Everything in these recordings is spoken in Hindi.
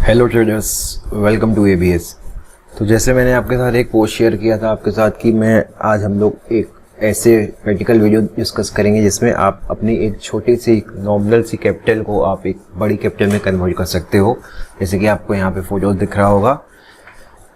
Hello traders, welcome to ABS. तो जैसे मैंने आपके साथ एक पोस्ट शेयर किया था आपके साथ कि आज हम लोग एक ऐसे प्रैक्टिकल वीडियो डिस्कस करेंगे जिसमें आप अपनी एक छोटी सी नॉमिनल सी कैपिटल को आप एक बड़ी कैपिटल में कन्वर्ट कर सकते हो। जैसे कि आपको यहाँ पे फोटो दिख रहा होगा,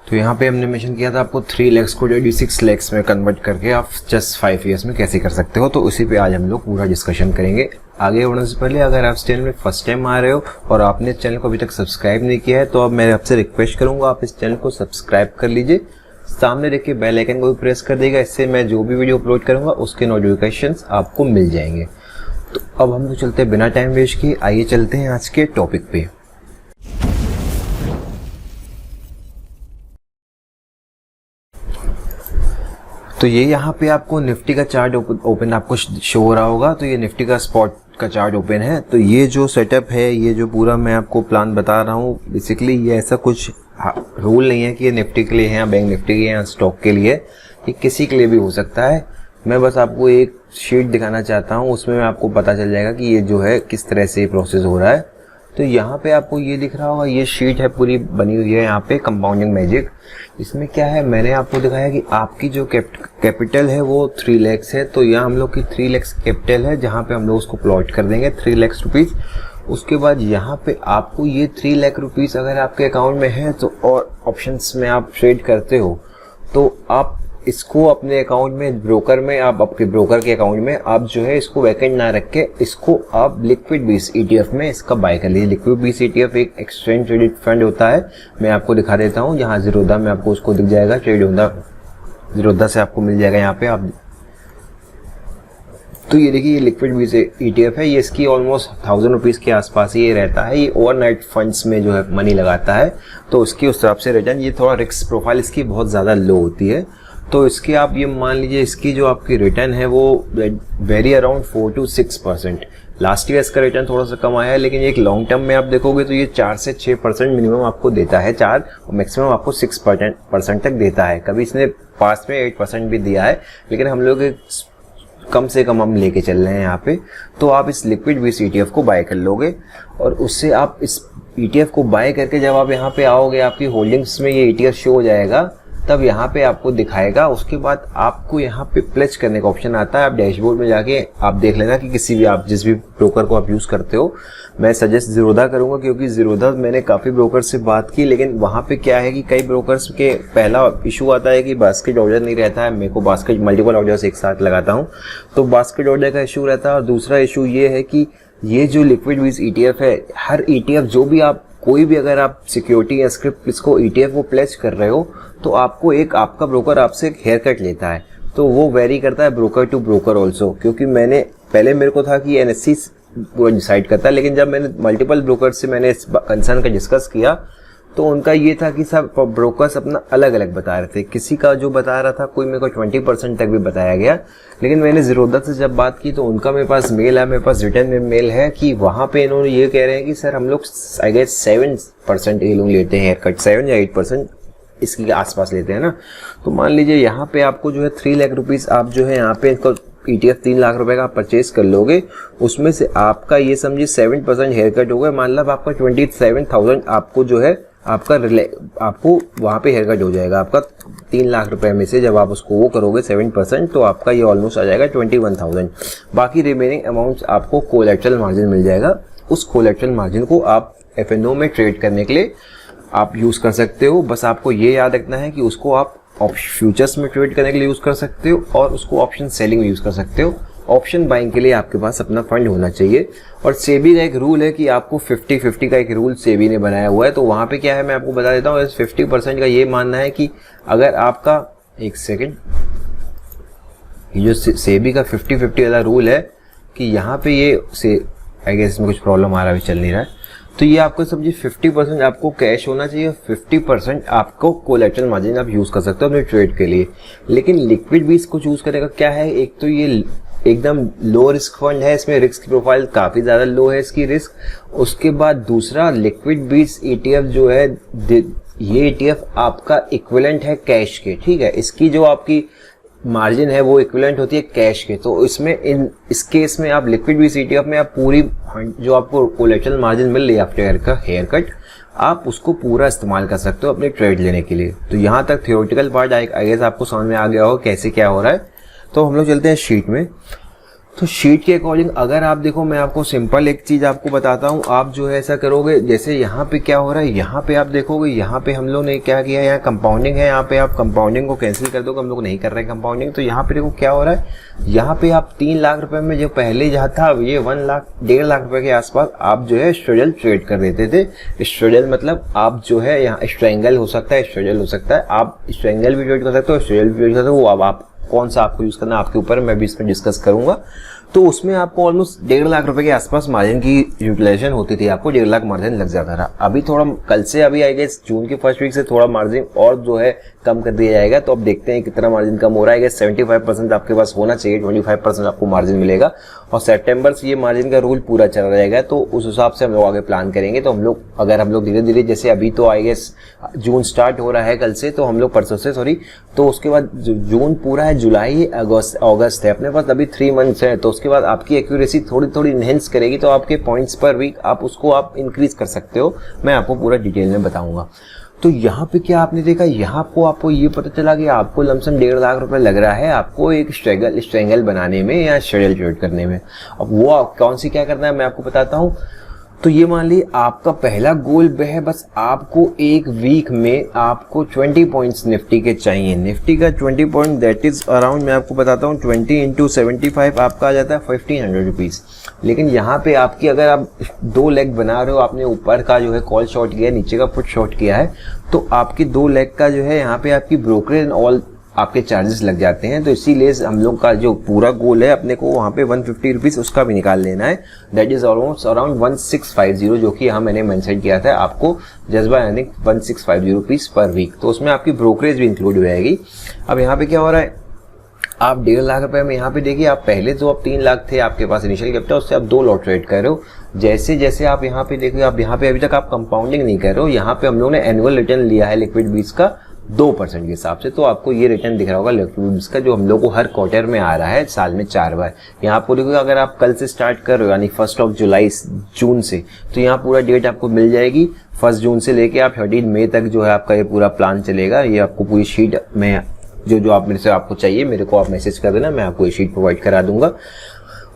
तो यहाँ पे हमने मेंशन किया था आपको 3 lakhs को 26 lakhs में कन्वर्ट करके आप जस्ट 5 years में कैसे कर सकते हो। तो उसी पे आज हम लोग पूरा डिस्कशन करेंगे। आगे बढ़ने से पहले अगर आप इस चैनल में फर्स्ट टाइम आ रहे हो और आपने इस चैनल को अभी तक सब्सक्राइब नहीं किया है तो अब मैं आपसे रिक्वेस्ट करूंगा आप इस चैनल को सब्सक्राइब कर लीजिए, सामने देखिए बेल आइकन को भी प्रेस कर देगा। इससे मैं जो भी वीडियो अपलोड करूंगा उसके नोटिफिकेशंस आपको मिल जाएंगे। तो अब हम लोग चलते हैं बिना टाइम वेस्ट किए, आइए चलते हैं आज के टॉपिक पे। तो ये यहाँ पे आपको निफ्टी का चार्ट ओपन आपको शो हो रहा होगा। तो ये निफ्टी का स्पॉट का चार्ट ओपन है। तो ये जो सेटअप है, ये जो पूरा मैं आपको प्लान बता रहा हूँ, बेसिकली ये ऐसा कुछ रूल नहीं है कि ये निफ्टी के लिए है या बैंक निफ्टी के लिए या स्टॉक के लिए, ये किसी के लिए भी हो सकता है। मैं बस आपको एक शीट दिखाना चाहता हूँ, उसमें आपको पता चल जाएगा कि ये जो है किस तरह से प्रोसेस हो रहा है। तो यहाँ पे आपको ये दिख रहा होगा, ये शीट है पूरी बनी हुई है यहाँ पे कंपाउंडिंग मैजिक। इसमें क्या है, मैंने आपको दिखाया कि आपकी जो कैपिटल है वो 3 lakhs है। तो यहाँ हम लोग की 3 lakhs कैपिटल है, जहाँ पे हम लोग उसको प्लॉट कर देंगे 3 lakhs रुपीज। उसके बाद यहाँ पे आपको ये 3 lakh रुपीज अगर आपके अकाउंट में है तो और ऑप्शंस में आप ट्रेड करते हो तो आप इसको अपने अकाउंट में ब्रोकर में आप आपके ब्रोकर के अकाउंट में आप जो है इसको वैकेंट ना रख के इसको आप लिक्विड बेस ETF में इसका बाय कर लीजिए। लिक्विड बेस ETF एक एक्सचेंज ट्रेडेड फंड होता है, मैं आपको दिखा देता हूँ। यहाँ जीरोधा में आपको उसको दिख जाएगा, ट्रेड होता जीरोधा से आपको मिल जाएगा यहाँ पे आप। तो ये देखिए, ये लिक्विड बेस ETF है, ये इसकी ऑलमोस्ट 1000 रुपीज के आसपास ही ये रहता है। ये ओवरनाइट फंड्स में जो है मनी लगाता है, तो उसकी उस तरफ से रिटर्न, ये थोड़ा रिस्क प्रोफाइल इसकी बहुत ज्यादा लो होती है। तो इसकी आप ये मान लीजिए इसकी जो आपकी रिटर्न है वो very around 4 to 6%। Last year इसका रिटर्न थोड़ा सा कम आया है, लेकिन एक लॉन्ग टर्म में आप देखोगे तो ये 4 से 6% मिनिमम आपको देता है, 4 और मैक्सिमम आपको 6% तक देता है। कभी इसने पास में 8% भी दिया है, लेकिन हम लोग कम से कम हम लेके चल रहे हैं यहाँ पे। तो आप इस लिक्विड बेस ETF को बाय कर लोगे और उससे आप इस ETF को बाय करके जब आप यहाँ पे आओगे, आपकी होल्डिंग्स में ये ETF शो हो जाएगा, तब यहाँ पे आपको दिखाएगा। उसके बाद आपको यहाँ पे प्लेज करने का ऑप्शन आता है। आप डैशबोर्ड में जाके आप देख लेना कि किसी भी आप जिस भी ब्रोकर को आप यूज करते हो। मैं सजेस्ट जीरोधा करूंगा, क्योंकि जीरोधा मैंने काफी ब्रोकर से बात की, लेकिन वहां पे क्या है कि कई ब्रोकर्स के पहला इशू आता है कि बास्केट ऑर्डर नहीं रहता है। मेरे को बास्केट मल्टीपल ऑर्डर्स एक साथ लगाता हूँ, तो बास्केट ऑर्डर का इशू रहता है। और दूसरा इशू ये है कि ये जो लिक्विड बेस ETF है, हर ETF जो भी आप कोई भी अगर आप सिक्योरिटी या स्क्रिप्ट इसको ETF को प्लेज कर रहे हो तो आपको एक आपका ब्रोकर आपसे एक हेयर कट लेता है। तो वो वेरी करता है ब्रोकर टू ब्रोकर ऑल्सो, क्योंकि मैंने पहले मेरे को था कि NSE पूरा डिसाइड करता है, लेकिन जब मैंने मल्टीपल ब्रोकर से मैंने इस कंसर्न का डिस्कस किया तो उनका ये था कि सब ब्रोकर्स अपना अलग अलग बता रहे थे। किसी का जो बता रहा था, कोई मेरे को 20% तक भी बताया गया, लेकिन मैंने जीरोधा से जब बात की तो उनका मेरे पास मेल है, मेरे पास रिटर्न में मेल है कि वहां पे इन्होंने ये कह रहे हैं कि सर हम लोग आई गेस 7% ये लोग लेते हैं हेयर कट, 7 या 8% इसके आसपास लेते हैं ना। तो मान लीजिए यहाँ पे आपको जो है 3 लाख रुपीज आप जो है यहाँ पे इसको ETF 3 लाख रुपए का परचेज कर लोगे, उसमें से आपका ये समझिए 7% हेयर कट होगा। मान लो आपका 27,000 आपको जो है आपको वहां पे हेयर कट हो जाएगा आपका 3 लाख रुपए में से। जब आप उसको वो करोगे 7%, तो आपका ये ऑलमोस्ट आ जाएगा 21,000। बाकी रिमेनिंग अमाउंट आपको कोलैटरल मार्जिन मिल जाएगा। उस कोलैटरल मार्जिन को आप FNO में ट्रेड करने के लिए आप यूज कर सकते हो। बस आपको ये याद रखना है कि उसको आप फ्यूचर्स में ट्रेड करने के लिए यूज कर सकते हो और उसको ऑप्शन सेलिंग में यूज कर सकते हो। ऑप्शन बाइंग के लिए आपके पास अपना फंड होना चाहिए। और सेबी का एक रूल है कि आपको 50-50 का एक रूल सेबी ने बनाया हुआ है। तो वहां पे क्या है मैं आपको बता देता हूँ। 50% का ये मानना है कि अगर आपका एक सेकेंड, ये जो सेबी का 50-50 वाला रूल है कि यहाँ पे ये आई गेस इसमें कुछ प्रॉब्लम आ रहा है, चल नहीं रहा है। तो ये आपको समझिए 50% आपको कैश होना चाहिए, 50% आपको कोलैटरल मार्जिन आप यूज कर सकते हो अपने ट्रेड के लिए। लेकिन लिक्विड बेस को चूज करेगा क्या है, एक तो ये एकदम लो रिस्क फंड है, इसमें रिस्क प्रोफाइल काफी ज्यादा लो है इसकी रिस्क। उसके बाद दूसरा लिक्विड बेस ETF जो है, ये ETF आपका इक्विवेलेंट है कैश के, ठीक है। इसकी जो आपकी मार्जिन है वो इक्विवेलेंट होती है कैश के। तो इसमें इस केस में आप लिक्विड बेस ETF में आप पूरी जो आपको कोलेटरल मार्जिन मिल रही है आफ्टर हेयर कट, आप उसको पूरा इस्तेमाल कर सकते हो अपने ट्रेड लेने के लिए। तो यहाँ तक थियोरेटिकल पार्ट आई गेस आपको समझ में आ गया हो कैसे क्या हो रहा है। तो हम लोग चलते हैं शीट में। तो शीट के अकॉर्डिंग अगर आप देखो, मैं आपको सिंपल एक चीज़ आपको बताता हूँ। आप जो है ऐसा करोगे, जैसे यहाँ पे क्या हो रहा है, यहाँ पे आप देखोगे, यहाँ पे हम लोग ने क्या किया, यहाँ कंपाउंडिंग है, यहाँ पे आप कंपाउंडिंग को कैंसिल कर दोगे, हम लोग नहीं कर रहे हैं कंपाउंडिंग। तो यहाँ पे देखो क्या हो रहा है, यहाँ पे आप 3 लाख रुपए में जो पहले जहाँ था ये 1.5 लाख रुपए के आसपास आप जो है स्ट्रेडल ट्रेड कर देते थे। स्ट्रेडल मतलब आप जो है यहाँ स्ट्रेंगल हो सकता है, स्ट्रेडल हो सकता है, आप स्ट्रेंगल भी ट्रेड कर सकते हो, स्ट्रेडल भी ट्रेड कर सकते हो। वो अब आप कौन सा आपको यूज करना है आपके ऊपर, मैं भी इसमें डिस्कस करूंगा। तो उसमें आपको ऑलमोस्ट 1.5 लाख रुपए के आसपास मार्जिन की यूटिलाइजेशन होती थी, आपको 1.5 लाख मार्जिन लग जाता था। अभी थोड़ा कल से अभी आई गेस जून के फर्स्ट वीक से थोड़ा मार्जिन और जो है कम कर दिया जाएगा। तो अब देखते हैं कितना मार्जिन कम हो रहा है। 75% आपके पास होना चाहिए, 25% आपको मार्जिन मिलेगा और सितंबर से ये मार्जिन का रूल पूरा चल रहेगा। तो उस हिसाब से हम लोग आगे प्लान करेंगे। तो हम लोग अगर हम लोग धीरे धीरे, जैसे अभी तो आई गेस जून स्टार्ट हो रहा है कल से, तो हम लोग परसों से सॉरी, तो उसके बाद जून पूरा है, जुलाई अगस्त है, अपने पास अभी 3 मंथ्स है। तो उसके बाद आपकी एक्यूरेसी थोड़ी थोड़ी इनहेंस करेगी, तो आपके पॉइंट्स पर वीक आप उसको आप इंक्रीज कर सकते हो। मैं आपको पूरा डिटेल में बताऊंगा। तो यहाँ पे क्या आपने देखा, यहाँ आपको ये पता चला कि आपको लमसम 1.5 लाख रुपए लग रहा है आपको एक स्ट्रेंगल बनाने में या शेडल ट्रेड करने में। अब वो कौन सी क्या करना है मैं आपको बताता हूँ। तो ये मान ली आपका पहला गोल है, बस आपको एक वीक में आपको 20 पॉइंट्स निफ्टी के चाहिए। निफ्टी का 20 पॉइंट दैट इज अराउंड, मैं आपको बताता हूँ, 20 × 75 आपका आ जाता है 1500 रुपीज़। लेकिन यहाँ पे आपकी अगर आप 2 लेग बना रहे हो, आपने ऊपर का जो है कॉल शॉट किया, नीचे का पुट शॉट किया है, तो आपकी 2 लेग का जो है यहाँ पे आपकी ब्रोकरेज एंड ऑल आपके चार्जेस लग जाते हैं। तो इसीलिए हम लोग का जो पूरा गोल है अपने को वहाँ पे 150 रुपीज़ उसका भी निकाल लेना है। दैट इज ऑलमोस्ट अराउंड 1650, जो कि यहाँ मैंने मेंशन किया था आपको जज्बा यानी 1650 रुपीज़ पर वीक। तो उसमें आपकी ब्रोकरेज भी इंक्लूड हो जाएगी। अब यहाँ पे क्या हो रहा है, आप 1.5 लाख रुपए में यहाँ पे देखिए, आप पहले जो आप 3 लाख थे आपके पास इनिशियल कैपिटल, उससे आप 2 लॉट ट्रेड कर रहे हो। जैसे जैसे आप यहाँ पे देखिए, आप यहाँ पे अभी तक आप कंपाउंडिंग नहीं कर रहे हो। यहाँ पे हम लोग ने एनुअल रिटर्न लिया है लिक्विड बीज का 2% के हिसाब से। तो आपको ये रिटर्न दिख रहा होगा लिक्विड बीज का, जो हम लोग को हर क्वार्टर में आ रहा है, साल में 4 बार। यहाँ आपको देखोगे अगर आप कल से स्टार्ट कर रहे हो यानी 1 जुलाई जून से, तो यहाँ पूरा डेट आपको मिल जाएगी। 1 जून से लेके आप 13 मई तक जो है आपका ये पूरा प्लान चलेगा। ये आपको पूरी शीट में जो आप मेरे से आपको चाहिए, मेरे को आप मैसेज कर देना, मैं आपको ये शीट प्रोवाइड करा दूंगा।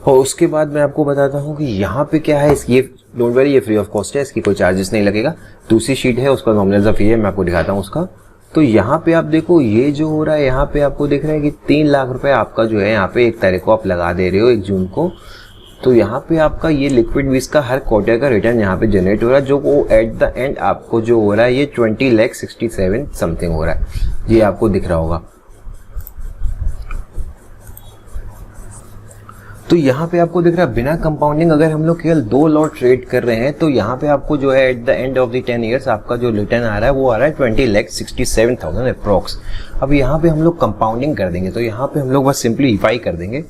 और उसके बाद मैं आपको बताता हूँ कि यहाँ पे क्या है, ये डोंट वरी, ये फ्री ऑफ कॉस्ट है, इसकी कोई चार्जेस नहीं लगेगा। दूसरी शीट है उसका नॉमिनल सा फी है, मैं आपको दिखाता हूँ उसका। तो यहाँ पे आप देखो ये जो हो रहा है, यहाँ पे आपको दिख रहा है कि 3 लाख रुपए आपका जो है यहाँ पे 1 तारीख को आप लगा दे रहे हो, 1 जून को। तो यहाँ पे आपका ये लिक्विड बीज का हर क्वार्टर का रिटर्न यहाँ पे जनरेट हो रहा है, जो वो एट द एंड आपको जो हो रहा है ये 20,67 समथिंग हो रहा है, ये आपको दिख रहा होगा। तो यहाँ पे आपको दिख रहा है बिना कंपाउंडिंग अगर हम लोग केवल 2 लॉट ट्रेड कर रहे हैं, तो यहाँ पे आपको जो है at the end of the 10 years आपका जो रिटर्न आ रहा है वो आ रहा है 20,67,000 अप्रॉक्स। अब यहाँ पे हम लोग कंपाउंडिंग कर देंगे, तो यहाँ पे हम लोग बस सिंपलीफाई कर देंगे।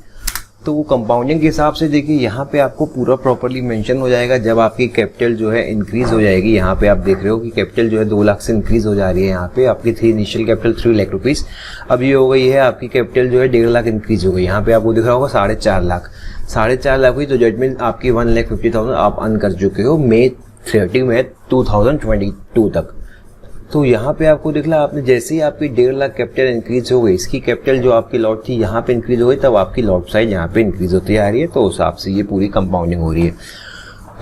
तो वो कंपाउंडिंग के हिसाब से देखिए यहाँ पे आपको पूरा प्रॉपर्ली मेंशन हो जाएगा जब आपकी कैपिटल जो है इंक्रीज हो जाएगी। यहाँ पे आप देख रहे हो कि कैपिटल जो है 2 लाख से इंक्रीज हो जा रही है। यहाँ पे आपकी थी इनिशियल कैपिटल 3 लाख रुपीस, अब ये हो गई है आपकी कैपिटल जो है 1.5 लाख इंक्रीज हो गई। यहाँ पे आपको दिख रहा होगा 4.5 लाख, 4.5 लाख हुई। तो जजमेंट आपकी 1,50,000 आप अर्न कर चुके हो मई 30 में 2022 तक। तो यहाँ पे आपको दिख रहा है, आपने जैसे ही आपकी 1.5 लाख कैपिटल इंक्रीज हो गई, इसकी कैपिटल जो आपकी लॉट थी यहाँ पे इंक्रीज हो गई, तब आपकी लॉट साइज यहाँ पे इंक्रीज होती आ रही है। तो उस हिसाब से ये पूरी कंपाउंडिंग हो रही है।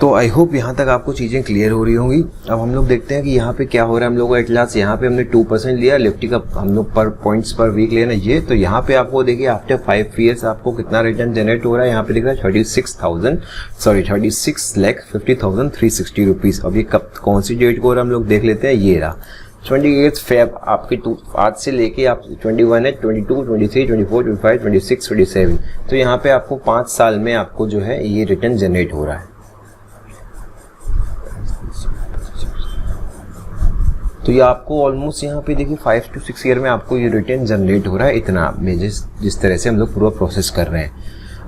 तो आई होप यहाँ तक आपको चीज़ें क्लियर हो रही होंगी। अब हम लोग देखते हैं कि यहाँ पे क्या हो रहा है। हम लोग एट लास्ट यहाँ पे हमने 2% लिया, निफ्टी का हम लोग पर पॉइंट्स पर वीक लेना ये। तो यहाँ पे आपको देखिए आफ्टर 5 ईयर्स आपको कितना रिटर्न जनरेट हो रहा है। यहाँ पे दिख रहा है 36,50,360 रुपीज़। अब ये कब कौन सी डेट को हम लोग देख लेते हैं, ये रहा 28 फेब आपके आज से लेके आप 21 है, 22, 23, 24, 25, 26, 27। तो यहाँ पे आपको 5 साल में आपको जो है ये रिटर्न जनरेट हो रहा है। तो ये आपको ऑलमोस्ट यहाँ पे देखिए 5 to 6 ईयर में आपको ये रिटर्न जनरेट हो रहा है इतना में, जिस तरह से हम लोग पूरा प्रोसेस कर रहे हैं।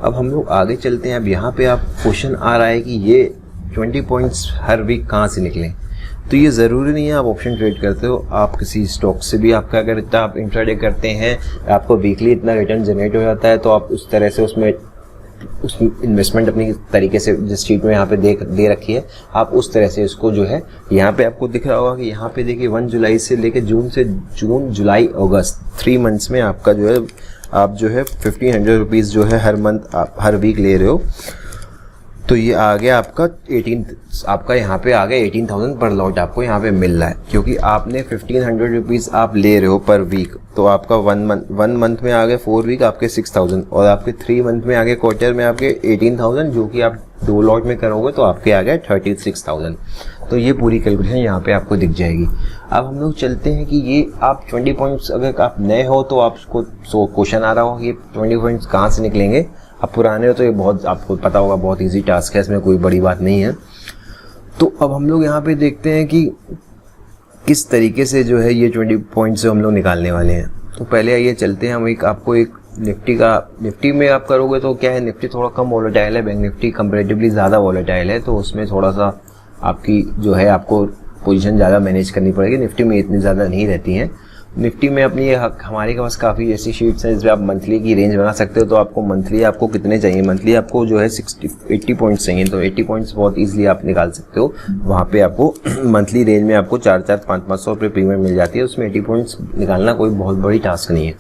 अब हम लोग आगे चलते हैं। अब यहाँ पे आप क्वेश्चन आ रहा है कि ये 20 पॉइंट्स हर वीक कहाँ से निकलें। तो ये ज़रूरी नहीं है आप ऑप्शन ट्रेड करते हो, आप किसी स्टॉक से भी आपका अगर इतना आप इंट्राडे करते हैं, आपको वीकली इतना रिटर्न जनरेट हो जाता है, तो आप उस तरह से उसमें उस इन्वेस्टमेंट अपनी तरीके से जिस शीट में यहाँ पे दे रखी है आप उस तरह से इसको जो है यहाँ पे आपको दिख रहा होगा कि यहाँ पे देखिए 1 जुलाई से लेके जून जुलाई अगस्त 3 मंथ्स में आपका जो है आप जो है 1500 रुपीज़ जो है हर मंथ आप हर वीक ले रहे हो। तो ये आ गया आपका 18 आपका यहाँ पे आ गया 18,000 पर लॉट आपको यहाँ पे मिल रहा है, क्योंकि आपने 1500 रुपीज़ आप ले रहे हो पर वीक। तो आपका 1 मंथ में आ गए 4 वीक आपके 6,000 और आपके 3 मंथ में आ गए क्वार्टर में आपके 18,000, जो कि आप 2 लॉट में करोगे तो आपके आ गए 36,000। तो ये पूरी कैलकुलेशन यहाँ पे आपको दिख जाएगी। अब हम लोग चलते हैं कि ये आप 20 पॉइंट्स अगर आप नए हो तो आपको क्वेश्चन आ रहा हो ये 20 पॉइंट्स कहाँ से निकलेंगे। अब पुराने हो तो ये बहुत आपको पता होगा बहुत इजी टास्क है, इसमें कोई बड़ी बात नहीं है। तो अब हम लोग यहाँ पे देखते हैं कि किस तरीके से जो है ये 20 पॉइंट से हम लोग निकालने वाले हैं। तो पहले आइए चलते हैं हम आपको एक निफ्टी में आप करोगे तो क्या है, निफ्टी थोड़ा कम वॉलेटाइल है, बैंक निफ्टी कंपैरेटिवली ज़्यादा वॉलेटाइल है, तो उसमें थोड़ा सा आपकी जो है आपको पोजीशन ज़्यादा मैनेज करनी पड़ेगी। निफ्टी में इतनी ज़्यादा नहीं रहती हैं। निफ्टी में अपनी हमारे पास काफ़ी ऐसी शीट्स हैं जिसमें आप मंथली की रेंज बना सकते हो। तो आपको मंथली आपको कितने चाहिए, मंथली आपको जो है 80 पॉइंट्स चाहिए, तो 80 पॉइंट्स बहुत इजीली आप निकाल सकते हो। वहाँ पे आपको मंथली रेंज में आपको 4-500 रुपये प्रीमियम मिल जाती है, उसमें 80 पॉइंट्स निकालना कोई बहुत बड़ी टास्क नहीं है।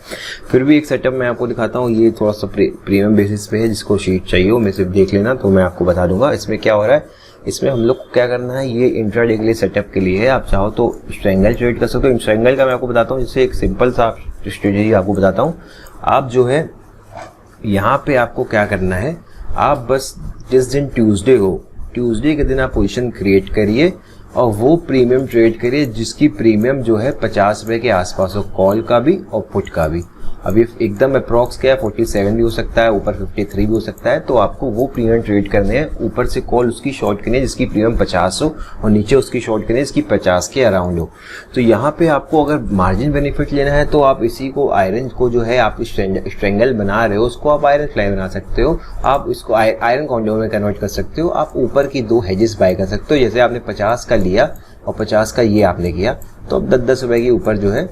फिर भी एक सेटअप मैं आपको दिखाता हूँ, ये थोड़ा सा प्रीमियम बेसिस पे है, जिसको शीट चाहिए वो मैं सिर्फ देख लेना तो मैं आपको बता दूंगा इसमें क्या हो रहा है। इसमें हम लोग को क्या करना है, ये इंट्राडे के लिए सेटअप के लिए है। आप चाहो तो स्ट्रैंगल ट्रेड कर सकते हो। स्ट्रैंगल का मैं आपको बताता हूँ, जैसे एक सिंपल सा स्ट्रेटेजी आपको बताता हूँ। आप जो है यहाँ पे आपको क्या करना है, आप बस जिस दिन ट्यूसडे हो, ट्यूसडे के दिन आप पोजीशन क्रिएट करिए और वो प्रीमियम ट्रेड करिए जिसकी प्रीमियम जो है 50 रुपये के आसपास हो, कॉल का भी और पुट का भी। अभी एकदम अप्रॉक्स क्या है 47 भी हो सकता है, ऊपर 53 भी हो सकता है। तो आपको वो प्रीमियम ट्रेड करने हैं, ऊपर से कॉल उसकी शॉर्ट करनी है जिसकी प्रीमियम 50 हो और नीचे उसकी शॉर्ट करनी है जिसकी 50 के अराउंड हो। तो यहाँ पे आपको अगर मार्जिन बेनिफिट लेना है तो आप इसी को आयरन को जो है आप स्ट्रेंगल बना रहे हो उसको आप आयरन फ्लाई बना सकते हो, आप इसको आयरन कॉन्डोर में कन्वर्ट कर सकते हो। आप ऊपर की 2 हेजेस बाय कर सकते हो। जैसे आपने 50 का लिया और 50 का ये आपने किया तो अब 10-10 रुपए के ऊपर जो है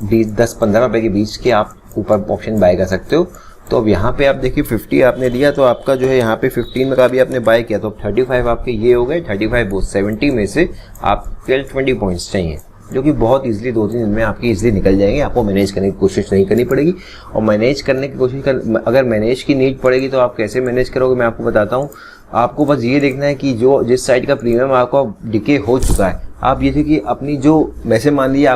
10-15 रुपए के बीच के आप ऊपर ऑप्शन बाय कर सकते हो। तो अब यहाँ पे आप देखिए 50 आपने लिया तो आपका जो है यहाँ पे 15 का भी आपने बाय किया तो 35 आपके ये हो गए। 35 वो 70 में से आप 12-20 पॉइंट्स चाहिए, जो कि बहुत इजीली 2-3 दिन में आपकी इजीली निकल जाएंगे। आपको मैनेज करने की कोशिश नहीं करनी पड़ेगी। और मैनेज करने की कोशिश अगर मैनेज की नीड पड़ेगी तो आप कैसे मैनेज करोगे मैं आपको बताता हूँ। आपको बस ये देखना है कि जो जिस साइड का प्रीमियम आपका डिके हो चुका है, आप ये देखिए अपनी जो वैसे मान लीजिए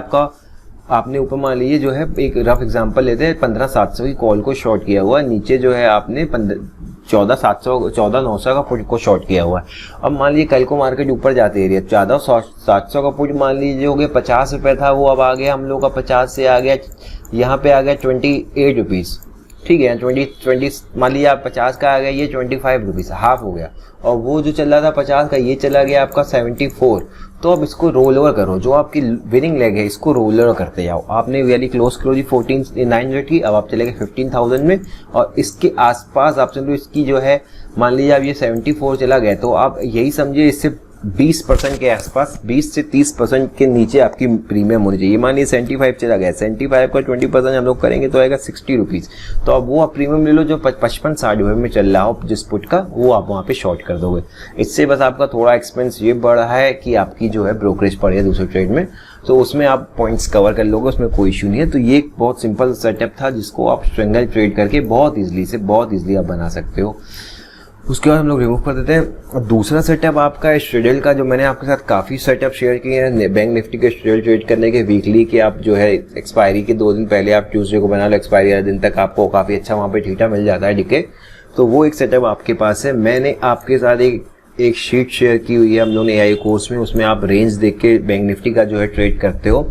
आपने ऊपर मान लीजिए जो है एक रफ एग्जांपल लेते हैं 15,700 की कॉल को शॉर्ट किया हुआ है, नीचे जो है आपने 14,900 का पुट को शॉर्ट किया हुआ है। अब मान लीजिए कल को मार्केट ऊपर जाते एरिया 14,700 का पुट मान लीजिए हो गया 50 रुपये था, वो अब आ गया हम लोग का 50 से आ गया यहाँ पे आ गया 28 रुपीज़। ठीक है, 20 मान लीजिए आप 50 का आ गया ये 25 रुपीज़, हाफ हो गया। और वो जो चल रहा था 50 का ये चला गया आपका 74। तो अब इसको रोल ओवर करो, जो आपकी विनिंग लेग है इसको रोल ओवर करते जाओ। आपने वैली क्लोज करो जी 14,900 की, अब आप चले गए 15,000 में और इसके आसपास आप चलो इसकी जो है मान लीजिए आप ये 74 चला गया तो आप यही समझिए इससे 20% के आसपास 20 से 30% के नीचे आपकी प्रीमियम होनी चाहिए। मान लीजिए 75 चला गया, 75 का 20% हम लोग करेंगे तो आएगा 60 रुपीज़। तो अब वो आप प्रीमियम ले लो जो 55-60 रुपये में चल रहा हो जिस पुट का, वो आप वहाँ पे शॉर्ट कर दोगे। इससे बस आपका थोड़ा एक्सपेंस ये बढ़ा है कि आपकी जो है ब्रोकरेज पड़ी है दूसरे ट्रेड में, तो उसमें आप पॉइंट्स कवर कर लोगे, उसमें कोई इशू नहीं है। तो ये एक बहुत सिंपल सेटअप था जिसको आप स्ट्रेंगल ट्रेड करके बहुत ईजिली आप बना सकते हो। उसके बाद हम लोग रिमूव कर देते हैं। दूसरा सेटअप आपका स्ट्रेडल का, जो मैंने आपके साथ काफ़ी सेटअप शेयर किए हैं बैंक निफ्टी के स्ट्रेडल ट्रेड करने के वीकली के। आप जो है एक्सपायरी के 2 दिन पहले आप ट्यूसडे को बना लो, एक्सपायरी वाले दिन तक आपको काफ़ी अच्छा वहाँ पे ठीठा मिल जाता है डिके। तो वो एक सेटअप आपके पास है। मैंने आपके साथ एक शीट शेयर की हुई है हम लोगों ने AI कोर्स में, उसमें आप रेंज देख के बैंक निफ्टी का जो है ट्रेड करते हो।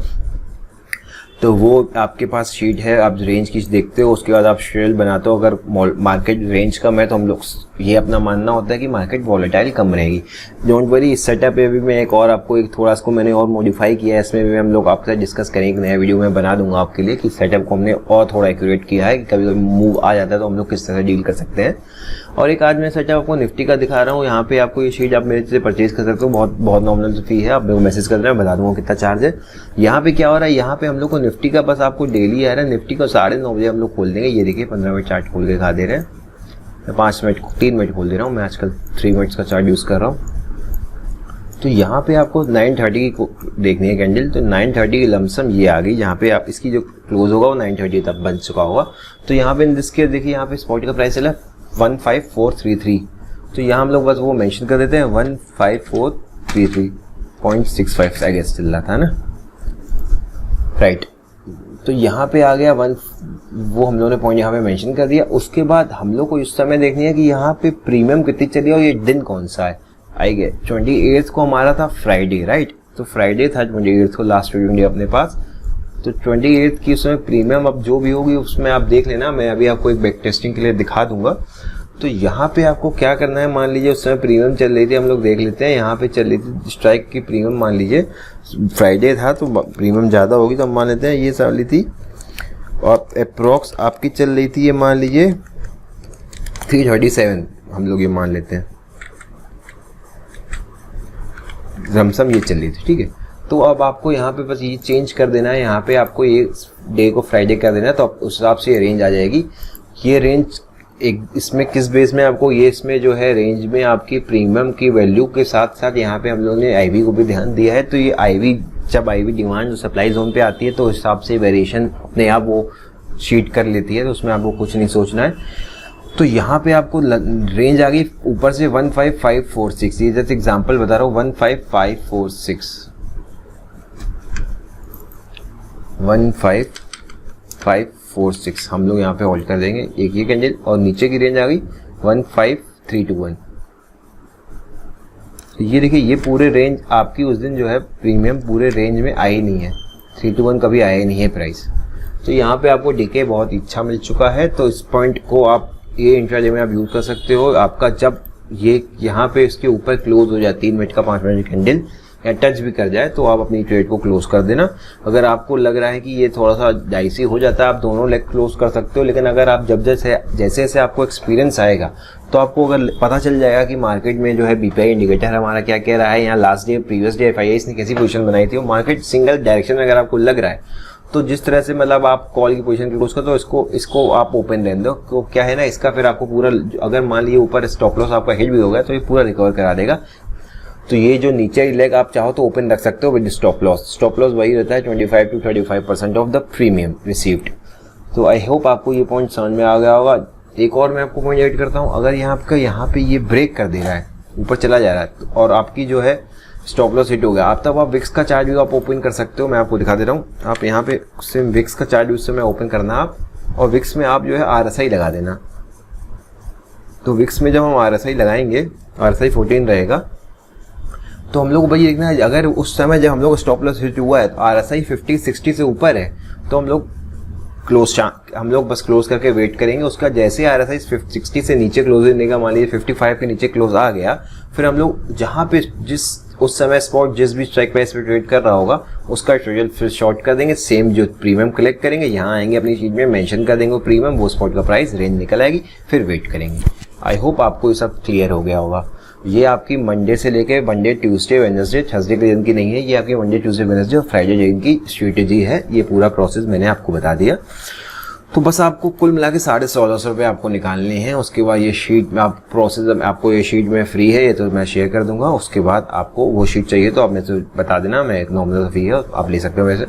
तो वो आपके पास शीट है, आप रेंज की देखते हो, उसके बाद आप शेयर बनाते हो। अगर मार्केट रेंज कम है तो हम लोग ये अपना मानना होता है कि मार्केट वॉलेटाइल कम रहेगी। डोंट वरी, इस सेटअप पे भी मैं एक और आपको एक थोड़ा इसको मैंने और मॉडिफाई किया है, इसमें भी हम लोग आपके साथ डिस्कस करेंगे। एक नया वीडियो में बना दूंगा आपके लिए कि सेटअप को हमने और थोड़ा एक्यूरेट किया है, कभी कभी मूव आ जाता है तो हम लोग किस तरह डील कर सकते हैं। और एक आज मैं सेटअप आपको निफ्टी का दिखा रहा हूँ। यहाँ पे आपको ये शीट आप मेरे से परचेज कर सकते हो, बहुत नॉमिनल फी है। आप मेरे को मैसेज कर रहे हैं, बता दूंगा कितना चार्ज है। यहाँ पे क्या हो रहा है, यहाँ पे हम लोग को निफ्टी का बस आपको डेली आ रहा है। निफ्टी को 9:30 बजे हम लोग खोल देंगे। ये देखिए 15 मिनट चार्ट खोल के दिखा दे रहे हैं। मैं 3 मिनट खोल दे रहा हूँ, मैं आजकल 3 मिनट्स का चार्ट यूज़ कर रहा हूँ। तो यहाँ पे आपको 9:30 की देखनी है कैंडल, तो 9:30 की लमसम ये आ गई, यहाँ पे आप इसकी जो क्लोज होगा वो 9:30 तक बन चुका होगा। तो यहाँ पे इसके देखिए यहाँ पे स्पॉट का प्राइस चला 15433, तो यहाँ हम लोग बस वो मेंशन कर देते हैं 15433.65 आई गेस चल रहा था ना, राइट। तो यहाँ पे आ गया वो हम लोगों ने पॉइंट यहाँ पे मेंशन कर दिया। उसके बाद हम लोग को इस समय देखनी है कि यहाँ पे प्रीमियम कितनी चली और ये दिन कौन सा है। आई गए 28 को हमारा था फ्राइडे, राइट। तो फ्राइडे था 28 को लास्ट ट्रेडिंग डे अपने पास। तो 28 की उसमें प्रीमियम अब जो भी होगी उसमें आप देख लेना, मैं अभी आपको एक बैक टेस्टिंग के लिए दिखा दूंगा। तो यहाँ पे आपको क्या करना है, मान लीजिए उस समय प्रीमियम चल रही थी, हम लोग देख लेते हैं यहाँ पे चल रही थी स्ट्राइक की प्रीमियम, मान लीजिए फ्राइडे था तो प्रीमियम ज़्यादा होगी, तो हम मान लेते हैं ये चल रही थी और अप्रोक्स आपकी चल रही थी ये मान लीजिए 337, हम लोग ये मान लेते हैं लमसम ये चल रही थी, ठीक है। तो अब आपको यहाँ पे बस ये चेंज कर देना है, यहाँ पे आपको ये डे को फ्राइडे कर देना है, तो उस हिसाब से ये रेंज आ जाएगी। ये रेंज एक इसमें किस बेस में आपको ये इसमें जो है रेंज में आपकी प्रीमियम की वैल्यू के साथ साथ यहाँ पे हम लोगों ने आईवी को भी ध्यान दिया है। तो ये आईवी जब आईवी डिमांड सप्लाई जोन पे आती है तो उस हिसाब से वेरिएशन अपने आप वो शीट कर लेती है, तो उसमें आपको कुछ नहीं सोचना है। तो यहाँ पे आपको रेंज आ गई ऊपर से 15546, ये जैसे एग्जांपल बता रहा हूँ 15546 हम लोग यहाँ पे होल्ड कर देंगे एक ये कैंडल, और नीचे की रेंज आ गई 15321। तो ये देखिए ये पूरे रेंज आपकी उस दिन जो है प्रीमियम पूरे रेंज में आई नहीं है, 321 कभी आया नहीं है प्राइस। तो यहाँ पे आपको डीके बहुत अच्छा मिल चुका है, तो इस पॉइंट को आप ये इंट्राडे में आप यूज कर सकते हो। आपका जब ये यहाँ पे इसके ऊपर क्लोज हो जाए 3 मिनट का 5 मिनट कैंडल या टच भी कर जाए तो आप अपनी ट्रेड को क्लोज कर देना। अगर आपको लग रहा है कि ये थोड़ा सा डाइसी हो जाता है आप दोनों लेग क्लोज कर सकते हो, लेकिन अगर आप जैसे जैसे आपको एक्सपीरियंस आएगा तो आपको अगर पता चल जाएगा कि मार्केट में जो है बीपीआई इंडिकेटर हमारा क्या कह रहा है, यहाँ last day previous day FII ने कैसी पोजीशन बनाई थी, वो मार्केट सिंगल डायरेक्शन में अगर आपको लग रहा है तो जिस तरह से मतलब आप कॉल की पोजीशन क्लोज कर दो, इसको आप ओपन रहने दो। तो क्या है ना, इसका फिर आपको पूरा अगर मान लीजिए ऊपर स्टॉप लॉस आपका हिट भी होगा तो ये पूरा रिकवर करा देगा। तो ये जो नीचे लेग आप चाहो तो ओपन रख सकते हो with stop loss. Stop loss वही रहता है 25 to 35% of the premium received. तो आई होप आपको ये पॉइंट समझ में आ गया होगा। एक और मैं आपको पॉइंट ऐड करता हूँ, अगर यहाँ पे ये ब्रेक कर दे रहा है, ऊपर चला जा रहा है और आपकी जो है स्टॉप लॉस हिट हो गया, आप तब आप विक्स का चार्ट भी आप ओपन कर सकते हो। मैं आपको दिखा दे रहा हूँ, आप यहाँ पे उससे विक्स का चार्ट भी उस समय ओपन करना आप, और विक्स में आप जो है RSI लगा देना। तो विक्स में जब हम RSI लगाएंगे, RSI 14 रहेगा, तो हम लोग को भाई देखना है अगर उस समय जब हम लोग स्टॉप लॉस हिट हुआ है तो RSI 50-60 से ऊपर है तो हम लोग बस क्लोज करके वेट करेंगे। उसका जैसे RSI 60 से नीचे क्लोज होने का, मान लीजिए 55 के नीचे क्लोज आ गया, फिर हम लोग जहाँ पे उस समय स्पॉट जिस भी स्ट्राइक प्राइस पे ट्रेड कर रहा होगा उसका ट्रेड फिर शॉर्ट कर देंगे। सेम जो प्रीमियम कलेक्ट करेंगे, यहाँ आएंगे अपनी चीज में मेंशन कर देंगे प्रीमियम, वो स्पॉट का प्राइस रेंज निकल आएगी, फिर वेट करेंगे। आई होप आपको ये सब क्लियर हो गया होगा। ये आपकी मंडे से लेके मंडे, ट्यूसडे, वेडनेसडे, थर्सडे के दिन की नहीं है, ये आपकी मंडे, ट्यूसडे, वेडनेसडे और फ्राइडे दिन की स्ट्रेटेजी है। ये पूरा प्रोसेस मैंने आपको बता दिया। तो बस आपको कुल मिला के 1650 रुपये आपको निकालने हैं। उसके बाद ये शीट में आप प्रोसेस आपको ये शीट में फ्री है, ये तो मैं शेयर कर दूंगा। उसके बाद आपको वो शीट चाहिए तो आप मेरे से बता देना, मैं एक नॉमिनल फी है आप ले सकते हो वैसे।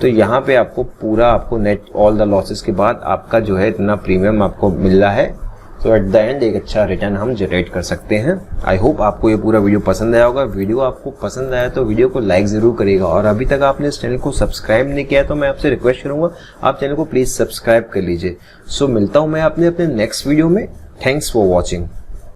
तो यहाँ पे आपको पूरा आपको नेट ऑल द लॉसेस के बाद आपका जो है इतना प्रीमियम आपको मिल रहा है। तो एट द एंड एक अच्छा रिटर्न हम जनरेट कर सकते हैं। आई होप आपको ये पूरा वीडियो पसंद आया होगा। वीडियो आपको पसंद आया तो वीडियो को लाइक जरूर करिएगा, और अभी तक आपने इस चैनल को सब्सक्राइब नहीं किया तो मैं आपसे रिक्वेस्ट करूंगा आप चैनल को प्लीज सब्सक्राइब कर लीजिए। सो मिलता हूं मैं अपने नेक्स्ट वीडियो में। Thanks for watching.